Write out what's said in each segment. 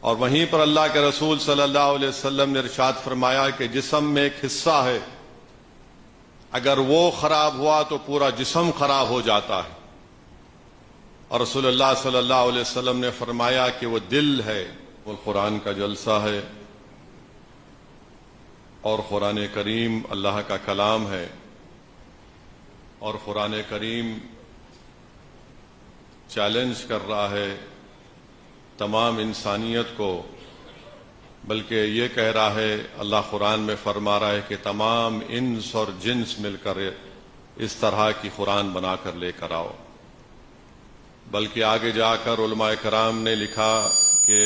اور وہیں پر اللہ کے رسول صلی اللہ علیہ وسلم نے ارشاد فرمایا کہ جسم میں ایک حصہ ہے، اگر وہ خراب ہوا تو پورا جسم خراب ہو جاتا ہے۔ اور رسول اللہ صلی اللہ علیہ وسلم نے فرمایا کہ وہ دل ہے، وہ قرآن کا جلسہ ہے، اور قرآن کریم اللہ کا کلام ہے، اور قرآن کریم چیلنج کر رہا ہے تمام انسانیت کو، بلکہ یہ کہہ رہا ہے، اللہ قرآن میں فرما رہا ہے کہ تمام انس اور جنس مل کر اس طرح کی قرآن بنا کر لے کر آؤ۔ بلکہ آگے جا کر علماء کرام نے لکھا کہ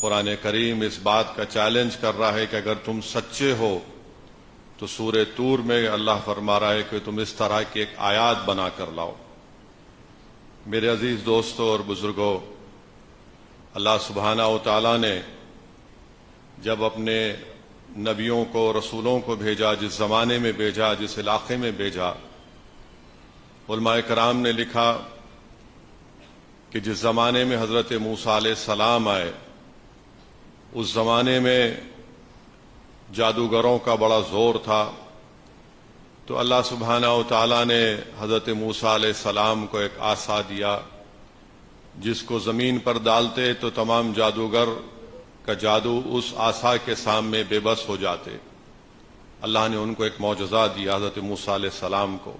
قرآن کریم اس بات کا چیلنج کر رہا ہے کہ اگر تم سچے ہو تو سورہ طور میں اللہ فرما رہا ہے کہ تم اس طرح کی ایک آیات بنا کر لاؤ۔ میرے عزیز دوستوں اور بزرگوں، اللہ سبحانہ و تعالیٰ نے جب اپنے نبیوں کو، رسولوں کو بھیجا، جس زمانے میں بھیجا، جس علاقے میں بھیجا، علماء کرام نے لکھا کہ جس زمانے میں حضرت موسیٰ علیہ السلام آئے، اس زمانے میں جادوگروں کا بڑا زور تھا، تو اللہ سبحانہ و تعالیٰ نے حضرت موسیٰ علیہ السلام کو ایک عصا دیا، جس کو زمین پر ڈالتے تو تمام جادوگر کا جادو اس عصا کے سامنے بے بس ہو جاتے۔ اللہ نے ان کو ایک معجزہ دیا حضرت موسیٰ علیہ السلام کو۔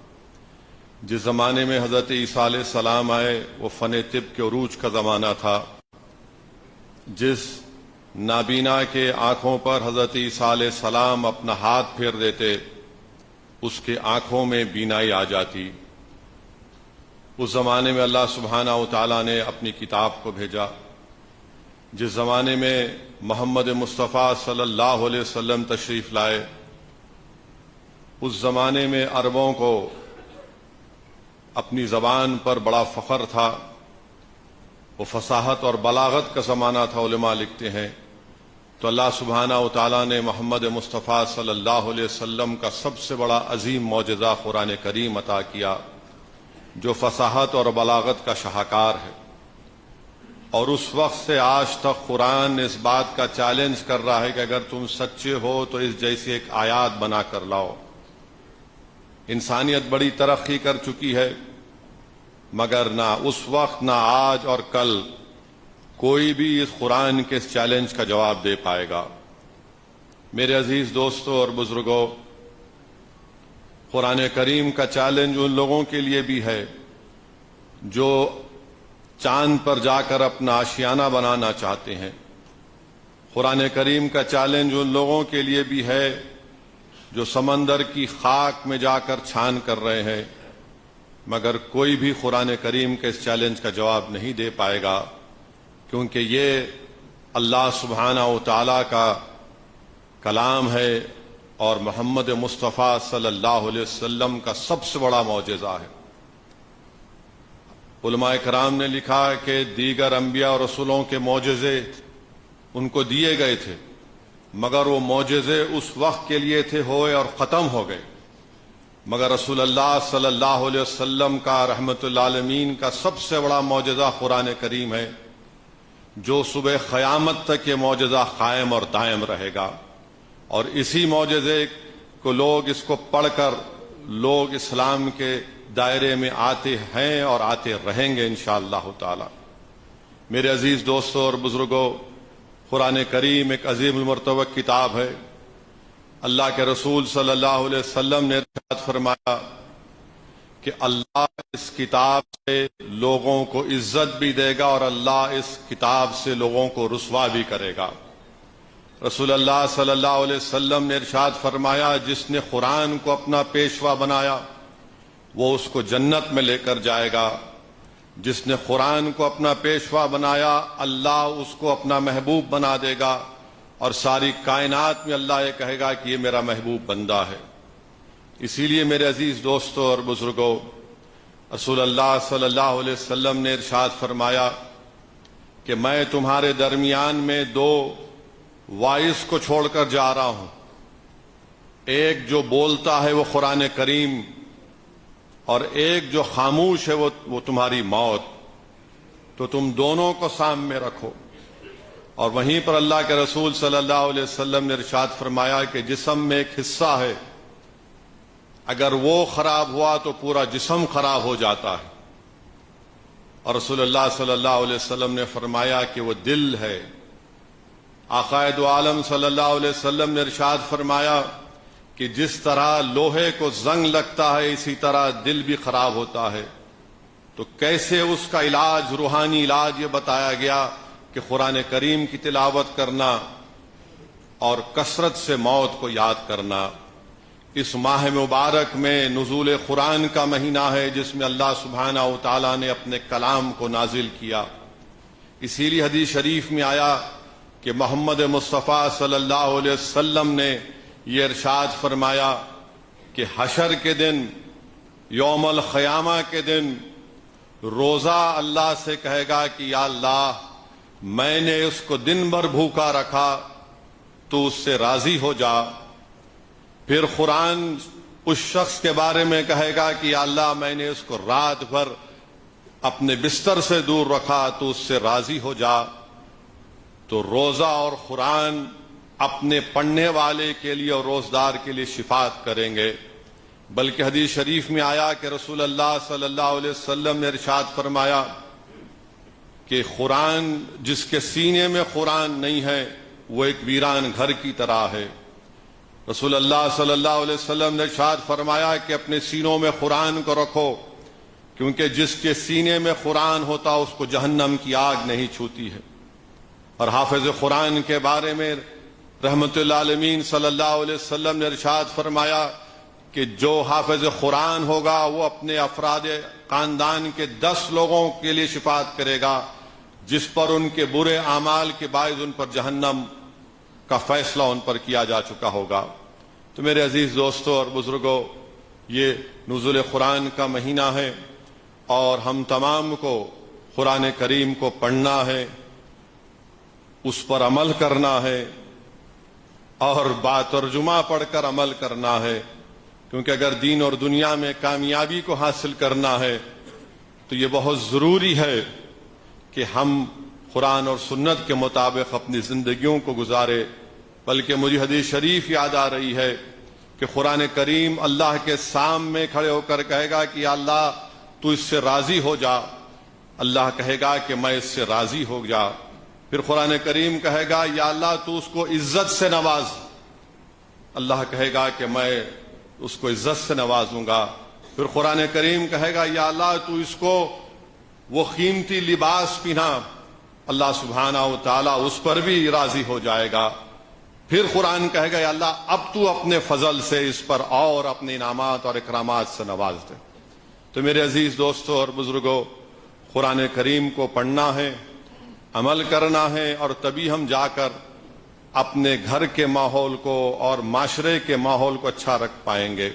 جس زمانے میں حضرت عیسیٰ علیہ السلام آئے، وہ فن طب کے عروج کا زمانہ تھا۔ جس نابینا کے آنکھوں پر حضرت عیسیٰ علیہ السلام اپنا ہاتھ پھیر دیتے، اس کے آنکھوں میں بینائی آ جاتی۔ اس زمانے میں اللہ سبحانہ و تعالیٰ نے اپنی کتاب کو بھیجا۔ جس زمانے میں محمد مصطفیٰ صلی اللہ علیہ وسلم تشریف لائے، اس زمانے میں عربوں کو اپنی زبان پر بڑا فخر تھا، وہ فصاحت اور بلاغت کا زمانہ تھا، علماء لکھتے ہیں۔ تو اللہ سبحانہ و تعالیٰ نے محمد مصطفیٰ صلی اللہ علیہ وسلم کا سب سے بڑا عظیم معجزہ قرآن کریم عطا کیا، جو فصاحت اور بلاغت کا شاہکار ہے۔ اور اس وقت سے آج تک قرآن اس بات کا چیلنج کر رہا ہے کہ اگر تم سچے ہو تو اس جیسی ایک آیات بنا کر لاؤ۔ انسانیت بڑی ترقی کر چکی ہے، مگر نہ اس وقت، نہ آج اور کل کوئی بھی اس قرآن کے اس چیلنج کا جواب دے پائے گا۔ میرے عزیز دوستوں اور بزرگوں، قرآن کریم کا چیلنج ان لوگوں کے لیے بھی ہے جو چاند پر جا کر اپنا آشیانہ بنانا چاہتے ہیں۔ قرآن کریم کا چیلنج ان لوگوں کے لیے بھی ہے جو سمندر کی خاک میں جا کر چھان کر رہے ہیں، مگر کوئی بھی قرآن کریم کے اس چیلنج کا جواب نہیں دے پائے گا، کیونکہ یہ اللہ سبحانہ و تعالیٰ کا کلام ہے اور محمد مصطفیٰ صلی اللہ علیہ وسلم کا سب سے بڑا معجزہ ہے۔ علماء کرام نے لکھا کہ دیگر انبیاء اور رسولوں کے معجزے ان کو دیے گئے تھے، مگر وہ معجزے اس وقت کے لیے تھے، ہوئے اور ختم ہو گئے، مگر رسول اللہ صلی اللہ علیہ وسلم کا رحمت للعالمین کا سب سے بڑا معجزہ قرآن کریم ہے، جو صبح قیامت تک یہ معجزہ قائم اور دائم رہے گا۔ اور اسی معجزے کو لوگ، اس کو پڑھ کر لوگ اسلام کے دائرے میں آتے ہیں اور آتے رہیں گے انشاءاللہ تعالی۔ میرے عزیز دوستوں اور بزرگوں، قرآن کریم ایک عظیم المرتبہ کتاب ہے۔ اللہ کے رسول صلی اللہ علیہ وسلم نے ارشاد فرمایا کہ اللہ اس کتاب سے لوگوں کو عزت بھی دے گا اور اللہ اس کتاب سے لوگوں کو رسوا بھی کرے گا۔ رسول اللہ صلی اللہ علیہ وسلم نے ارشاد فرمایا، جس نے قرآن کو اپنا پیشوا بنایا وہ اس کو جنت میں لے کر جائے گا۔ جس نے قرآن کو اپنا پیشوا بنایا، اللہ اس کو اپنا محبوب بنا دے گا، اور ساری کائنات میں اللہ یہ کہے گا کہ یہ میرا محبوب بندہ ہے۔ اسی لیے میرے عزیز دوستوں اور بزرگوں، رسول اللہ صلی اللہ علیہ وسلم نے ارشاد فرمایا کہ میں تمہارے درمیان میں دو وائس کو چھوڑ کر جا رہا ہوں، ایک جو بولتا ہے وہ قرآن کریم، اور ایک جو خاموش ہے وہ تمہاری موت، تو تم دونوں کو سامنے رکھو۔ اور وہیں پر اللہ کے رسول صلی اللہ علیہ وسلم نے ارشاد فرمایا کہ جسم میں ایک حصہ ہے، اگر وہ خراب ہوا تو پورا جسم خراب ہو جاتا ہے، اور رسول اللہ صلی اللہ علیہ وسلم نے فرمایا کہ وہ دل ہے۔ آقا دو عالم صلی اللہ علیہ وسلم نے ارشاد فرمایا کہ جس طرح لوہے کو زنگ لگتا ہے اسی طرح دل بھی خراب ہوتا ہے، تو کیسے اس کا علاج، روحانی علاج یہ بتایا گیا کہ قرآن کریم کی تلاوت کرنا اور کثرت سے موت کو یاد کرنا۔ اس ماہ مبارک میں نزول قرآن کا مہینہ ہے، جس میں اللہ سبحانہ و تعالیٰ نے اپنے کلام کو نازل کیا۔ اسی لیے حدیث شریف میں آیا کہ محمد مصطفیٰ صلی اللہ علیہ وسلم نے یہ ارشاد فرمایا کہ حشر کے دن، یوم القیامہ کے دن، روزہ اللہ سے کہے گا کہ یا اللہ میں نے اس کو دن بھر بھوکا رکھا، تو اس سے راضی ہو جا۔ پھر قرآن اس شخص کے بارے میں کہے گا کہ یا اللہ میں نے اس کو رات بھر اپنے بستر سے دور رکھا، تو اس سے راضی ہو جا۔ تو روزہ اور قرآن اپنے پڑھنے والے کے لیے اور روزدار کے لیے شفاعت کریں گے۔ بلکہ حدیث شریف میں آیا کہ رسول اللہ صلی اللہ علیہ وسلم نے ارشاد فرمایا کہ قرآن، جس کے سینے میں قرآن نہیں ہے وہ ایک ویران گھر کی طرح ہے۔ رسول اللہ صلی اللہ علیہ وسلم نے ارشاد فرمایا کہ اپنے سینوں میں قرآن کو رکھو، کیونکہ جس کے سینے میں قرآن ہوتا اس کو جہنم کی آگ نہیں چھوتی ہے۔ اور حافظ قرآن کے بارے میں رحمت للعالمین صلی اللہ علیہ وسلم نے ارشاد فرمایا کہ جو حافظ قرآن ہوگا وہ اپنے افراد خاندان کے 10 لوگوں کے لیے شفاعت کرے گا جس پر ان کے برے اعمال کے باعث ان پر جہنم کا فیصلہ ان پر کیا جا چکا ہوگا۔ تو میرے عزیز دوستوں اور بزرگوں، یہ نزول قرآن کا مہینہ ہے اور ہم تمام کو قرآن کریم کو پڑھنا ہے، اس پر عمل کرنا ہے اور باترجمہ پڑھ کر عمل کرنا ہے، کیونکہ اگر دین اور دنیا میں کامیابی کو حاصل کرنا ہے تو یہ بہت ضروری ہے کہ ہم قرآن اور سنت کے مطابق اپنی زندگیوں کو گزارے۔ بلکہ مجھے حدیث شریف یاد آ رہی ہے کہ قرآن کریم اللہ کے سامنے کھڑے ہو کر کہے گا کہ یا اللہ تو اس سے راضی ہو جا۔ اللہ کہے گا کہ میں اس سے راضی ہو جا۔ پھر قرآن کریم کہے گا یا اللہ تو اس کو عزت سے نواز۔ اللہ کہے گا کہ میں اس کو عزت سے نوازوں گا۔ پھر قرآن کریم کہے گا یا اللہ تو اس کو وہ قیمتی لباس پہنا۔ اللہ سبحانہ و تعالیٰ اس پر بھی راضی ہو جائے گا۔ پھر قرآن کہے گا یا اللہ اب تو اپنے فضل سے اس پر اور اپنے انعامات اور اکرامات سے نواز دے۔ تو میرے عزیز دوستوں اور بزرگوں، قرآن کریم کو پڑھنا ہے، عمل کرنا ہے، اور تبھی ہم جا کر اپنے گھر کے ماحول کو اور معاشرے کے ماحول کو اچھا رکھ پائیں گے۔